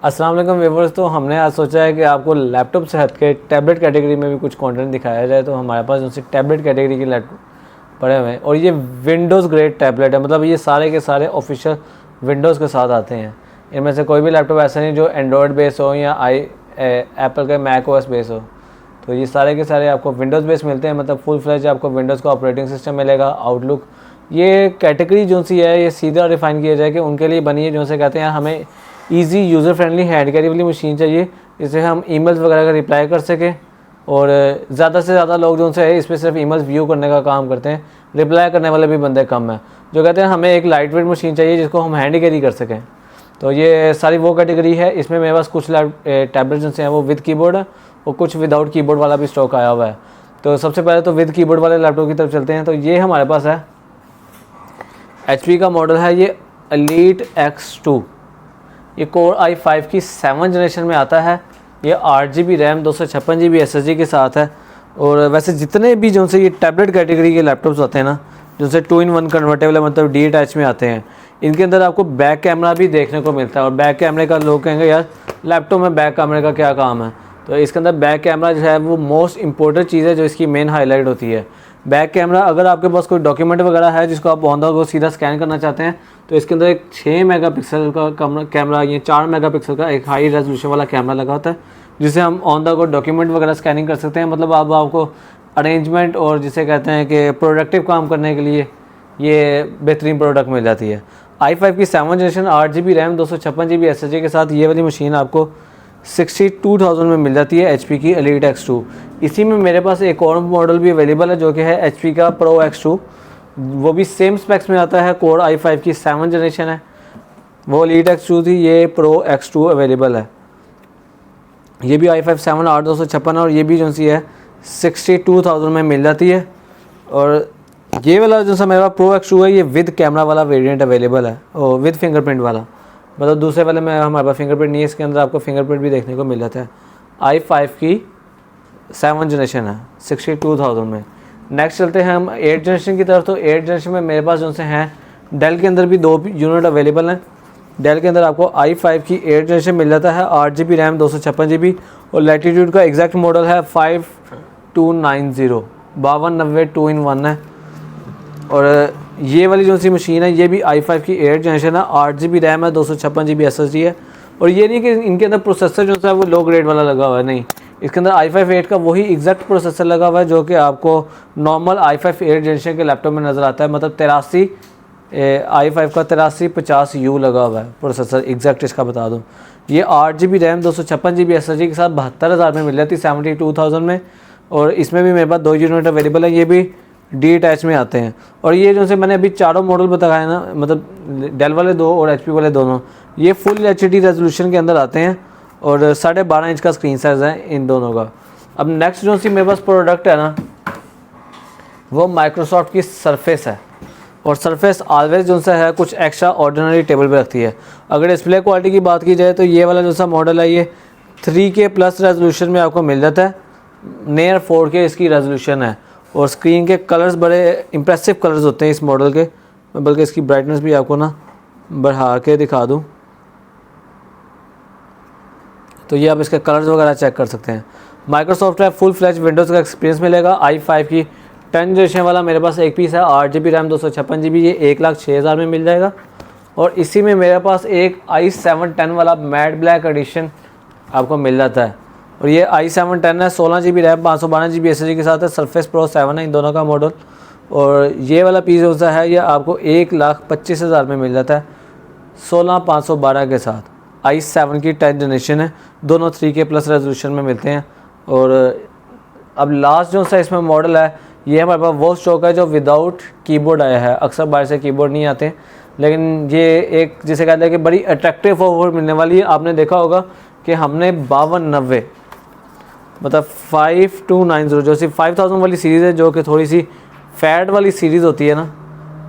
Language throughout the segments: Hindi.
अस्सलाम वालेकुम व्यूअर्स। तो हमने आज सोचा है कि आपको लैपटॉप से हट के टैबलेट कैटेगरी में भी कुछ कंटेंट दिखाया जाए। तो हमारे पास उनसे टैबलेट कैटेगरी के लैपटॉप पड़े हुए हैं और ये विंडोज़ ग्रेड टैबलेट है। मतलब ये सारे के सारे ऑफिशियल विंडोज़ के साथ आते हैं। इनमें से कोई भी लैपटॉप ऐसा नहीं जो एंड्रॉयड बेस हो या एप्पल के मैक ओएस बेस हो। तो ये सारे के सारे आपको विंडोज़ बेस मिलते हैं। मतलब फुल फ्लैज आपको विंडोज़ का ऑपरेटिंग सिस्टम मिलेगा। आउटलुक ये कैटेगरी जो सी है ये सीधा रिफाइन किया जाए कि उनके लिए बनी है जो से कहते हैं हमें easy user friendly hand carry वाली मशीन चाहिए, जिससे हम ईमेल्स वगैरह का रिप्लाई कर सकें। और ज़्यादा से ज़्यादा लोग जो है इस पर सिर्फ ईमेल्स व्यू करने का काम करते हैं, रिप्लाई करने वाले भी बंदे कम हैं। जो कहते हैं हमें एक लाइट वेट मशीन चाहिए जिसको हम हैंड कैरी कर सकें। तो ये सारी वो कैटेगरी है। इसमें मेरे पास कुछ टैबलेट जो हैं वो विद कीबोर्ड है और कुछ विदाउट कीबोर्ड वाला भी स्टॉक आया हुआ है। तो सबसे पहले तो विद कीबोर्ड वाले लैपटॉप की तरफ चलते हैं। तो ये हमारे पास है HP का मॉडल है, ये एलीट X2। ये Core i5 की 7 जनरेशन में आता है। ये 8GB रैम 256GB SSD के साथ है। और वैसे जितने भी जो से ये टैबलेट कैटेगरी के लैपटॉप्स आते हैं ना, जो से 2-in-1 कन्वर्टेबल मतलब डी अटैच में आते हैं, इनके अंदर आपको बैक कैमरा भी देखने को मिलता है। और बैक कैमरे का लोग कहेंगे यार लैपटॉप में बैक कैमरे का क्या काम है। तो इसके अंदर बैक कैमरा जो है वो मोस्ट इंपॉर्टेंट चीज़ है जो इसकी मेन हाईलाइट होती है। बैक कैमरा अगर आपके पास कोई डॉक्यूमेंट वगैरह है जिसको आप ऑन द गो सीधा स्कैन करना चाहते हैं तो इसके अंदर एक 6 मेगापिक्सल का कैमरा ये 4 मेगापिक्सल का एक हाई रेजोल्यूशन वाला कैमरा लगा होता है, जिससे हम ऑन द गो डॉक्यूमेंट वगैरह स्कैनिंग कर सकते हैं। मतलब आपको अरेंजमेंट और जिसे कहते हैं कि प्रोडक्टिव काम करने के लिए ये बेहतरीन प्रोडक्ट मिल जाती है। i5 की 7 generation 8GB RAM 256GB SSD के साथ ये वाली मशीन आपको 62,000 में मिल जाती है HP की एलीट X2। इसी में मेरे पास एक और मॉडल भी अवेलेबल है जो कि है HP का Pro X2। वो भी सेम स्पेक्स में आता है, Core i5 की 7 जनरेशन है। वो एलीट X2 थी, ये Pro X2 अवेलेबल है। ये भी i5 7 8256 है और ये भी जो सी है 62,000 में मिल जाती है। और ये वाला जो सा मेरा Pro X2 है ये विद कैमरा वाला वेरिएंट अवेलेबल है और विद फिंगरप्रिंट वाला। मतलब दूसरे वाले में हमारे पास फिंगरप्रिंट नहीं है, इसके अंदर आपको फिंगरप्रिंट भी देखने को मिल जाता है। i5 की 7 जनरेशन है 62,000 में। नेक्स्ट चलते हैं हम 8 जनरेशन की तरफ। तो 8 जनरेशन में मेरे पास जो से हैं डेल के अंदर भी 2 यूनिट अवेलेबल हैं। डेल के अंदर आपको i5 की 8 जनरेशन मिल जाता है, 8GB रैम 256GB और लैटिट्यूड का एग्जैक्ट मॉडल है 5290 5290 2-in-1 है। और ये वाली जो सी मशीन है ये भी i5 की 8 जनरेशन है, 8GB रैम है 256GB SSD है। और ये नहीं कि इनके अंदर प्रोसेसर जो है वो लो ग्रेड वाला लगा हुआ है, नहीं, इसके अंदर i5 8 का वही एग्जैक्ट प्रोसेसर लगा हुआ है जो कि आपको नॉर्मल i5 8 जनरेशन के लैपटॉप में नज़र आता है। मतलब i5 का 8350U लगा हुआ है प्रोसेसर, एग्जैक्ट इसका बता दूँ। ये 8GB रैम 256GB SSD के साथ 72,000 में मिल जाती है 72,000 में। और इसमें भी मेरे पास 2 यूनिट अवेलेबल है, ये भी डी अटैच में आते हैं। और ये जो से मैंने अभी चारों मॉडल बताया ना, मतलब डेल वाले 2 और HP वाले दोनों, ये फुल HD रेजोल्यूशन के अंदर आते हैं और 12.5 इंच का स्क्रीन साइज़ है इन दोनों का। अब नेक्स्ट जो सी मेरे पास प्रोडक्ट है ना वो माइक्रोसॉफ्ट की सरफेस है। और सरफेस ऑलवेज जो सा है कुछ एक्स्ट्रा ऑर्डिनरी टेबल पे रखती है। अगर डिस्प्ले क्वालिटी की बात की जाए तो ये वाला जो सा मॉडल है ये 3K प्लस रेजोल्यूशन में आपको मिल जाता है, नियर 4K इसकी रेजोल्यूशन है। और स्क्रीन के कलर्स बड़े इंप्रेसिव कलर्स होते हैं इस मॉडल के। मैं बल्कि इसकी ब्राइटनेस भी आपको ना बढ़ा के दिखा दूं तो ये आप इसके कलर्स वगैरह चेक कर सकते हैं। माइक्रोसॉफ्ट का फुल फ्लैश विंडोज़ का एक्सपीरियंस मिलेगा। i5 की 10 जनरेशन वाला मेरे पास एक पीस है, 8GB रैम 256GB, ये 1,06,000 में मिल जाएगा। और इसी में मेरे पास एक i7 10 वाला मैट ब्लैक एडिशन आपको मिल जाता है। और ये i7 10 है, 16GB रैम 512GB SSD के साथ है। सरफेस Pro 7 है इन दोनों का मॉडल। और ये वाला पीस जो सा है ये आपको 1,25,000 में मिल जाता है 16512 के साथ। i7 की 10 जनरेशन है, दोनों 3K प्लस रेजोल्यूशन में मिलते हैं। और अब लास्ट जो सा इसमें मॉडल है ये हमारे पास वो स्टॉक है जो विदाउट कीबोर्ड आया है। अक्सर बाहर से कीबोर्ड नहीं आते, लेकिन ये एक जिसे कहते हैं कि बड़ी अट्रैक्टिव ऑफर मिलने वाली है। आपने देखा होगा कि हमने 5290 मतलब 5290 जो सी 5000 वाली सीरीज़ है जो कि थोड़ी सी फैट वाली सीरीज़ होती है ना,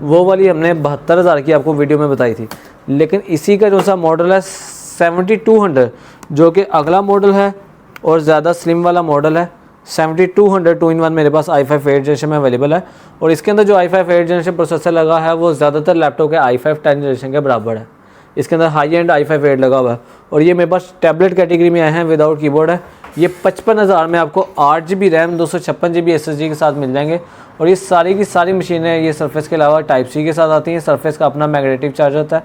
वो वाली हमने 72,000 की आपको वीडियो में बताई थी। लेकिन इसी का जो सा मॉडल है 7200 जो कि अगला मॉडल है और ज़्यादा स्लिम वाला मॉडल है। 7200 2-in-1 मेरे पास i5 8 जनरेशन में अवेलेबल है। और इसके अंदर जो i5 8 जनरेशन प्रोसेसर लगा है वो ज़्यादातर लैपटॉप के i5 10 जनरेशन के बराबर है। इसके अंदर हाई एंड i5 लगा हुआ है। और ये मेरे पास टैबलेट कैटेगरी में आए हैं, विदाउट कीबोर्ड है। ये 55,000 में आपको 8GB रैम 256GB SSD के साथ मिल जाएंगे। और ये सारी की सारी मशीनें ये सरफेस के अलावा टाइप सी के साथ आती हैं। सरफेस का अपना मैग्नेटिक चार्जर होता है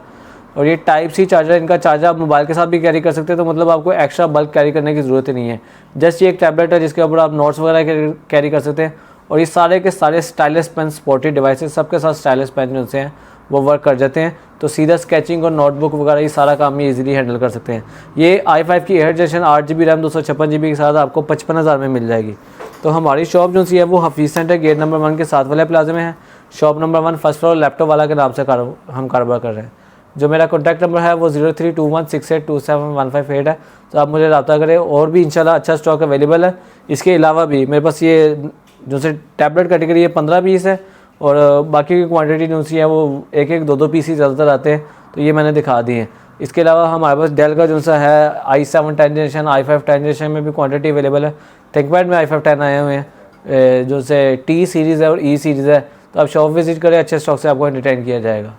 और ये टाइप सी चार्जर, इनका चार्जर आप मोबाइल के साथ भी कैरी कर सकते हैं। तो मतलब आपको एक्स्ट्रा बल्क कैरी करने की ज़रूरत ही नहीं है। जस्ट ये एक टैबलेट है जिसके ऊपर आप नोट्स वगैरह कैरी कर सकते हैं। और ये सारे के सारे स्टाइलिश पेन सपोर्टेड डिवाइसेस, सबके साथ स्टाइलिश पेन जो हैं वो वर्क कर जाते हैं। तो सीधा स्केचिंग और नोटबुक वगैरह ये सारा काम ये इजीली हैंडल कर सकते हैं। ये i5 की 8th generation 8GB RAM 256GB के साथ आपको 55,000 में मिल जाएगी। तो हमारी शॉप जो सी है वो हफीज़ सेंटर गेट नंबर 1 के साथ वाले प्लाजा में है। Shop number 1 first floor laptop वाला के नाम से हम कारोबार कर रहे हैं। जो मेरा कॉन्टैक्ट नंबर है वो 032168271558 है। तो आप मुझे रब्ता करें। और भी इंशाल्लाह अच्छा स्टॉक अवेलेबल है। इसके अलावा भी मेरे पास ये जो से टैबलेट कैटेगरी है 15 पीस है और बाकी की क्वांटिटी जो सी है वो एक एक दो पीस ही ज़्यादातर आते हैं। तो ये मैंने दिखा दी है। इसके अलावा हमारे पास डेल का जो सा है i7 10th generation i5 10th generation में भी क्वांटिटी अवेलेबल है। थिंकपैड में i5 10 आए हुए हैं जो से T सीरीज़ है और E सीरीज़ है। तो आप शॉप विजिट करें, अच्छे स्टॉक से आपको एंटरटेन किया जाएगा।